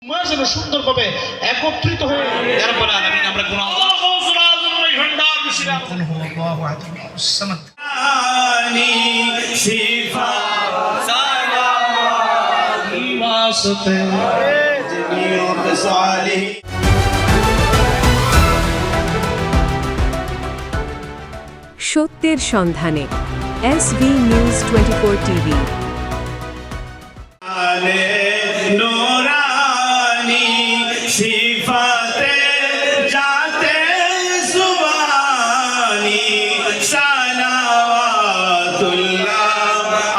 যেন সুন্দরভাবে একত্রিত হয়ে আমরা সত্যের সন্ধানে SB নিউজ 24 টিভি। सिफाते जाते सुबानी सलावतुल्लाह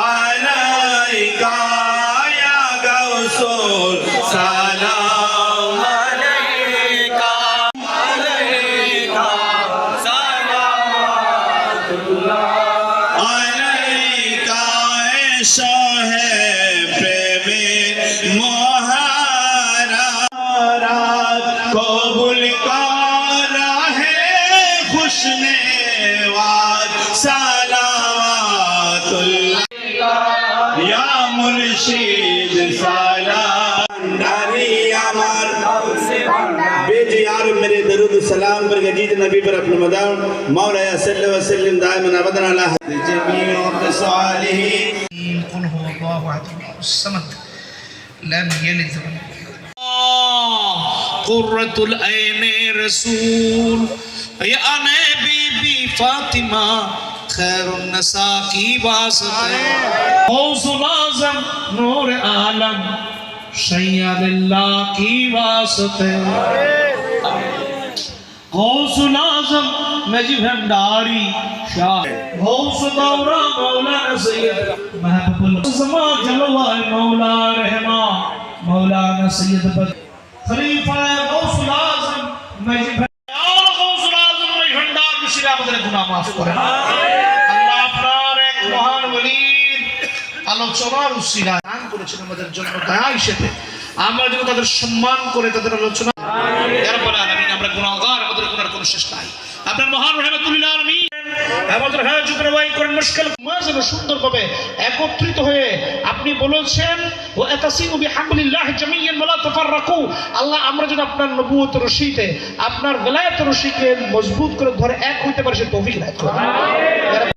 अलैका या गौसूल सलाम अलैका अलैका सलावतुल्लाह अलैका शाहे प्रेमे कबूल करा है खुशनेवार सलावतुल्लाह या मुर्शिद सलाम नारी अमर बेज यार मेरे दरूद सलाम पर गजीद नबी पर अपने मदाम मौला सल्लल्लाहु अलैहि वसल्लम दाइमन अबदन अला जमीउ सालिहीन कुल हुवल्लाहु अहद समद लम यलिद कुर्रतुल ऐने रसूल या बीबी फातिमा खैरुन नसा की वास्ते गौसुल आज़म नूर आलम सैयदुल्लाह की वास्ते गौसुल आज़म नजीब भंडारी शाह गौस दौरा मौलाना सैयद महबूबुल ज़मा जलवा मौला रहमा मौलाना सैयद खलीफा गौसुल आज़म नजीब गौसुल आज़म नजीब भंडार मिश्र আমাদের গুনাহ maaf করেন আল্লাহ আপনার এক মহান ওলির আলোচনার উসিলায় দান করেছেন আমাদের জন্য দয়া হিসেবে আমরা যেন তাদের সম্মান করে তাদের আলোচনা ইয়া রাব্বাল আলামিন আমরা গুনাহগার আমাদের গুনার কোনো শেষ নাই আপনার মহান রহমতুল্লাহ আলামিন আমাদের হায়াত রওয়াই করেন মুশকিল যেন সুন্দরভাবে একত্রিত হয়ে আপনি বলেছেন ওয়া আতাসিমু বিহামদিল্লাহ জামিয়ান ওয়া লা তাফাররাকু আল্লাহ আমরা যেন আপনার নবুয়তের রশিতে আপনার বেলায়েতের রশিকে মজবুত করে ধরে এক হইতে পারি সে তৌফিক দান করুন।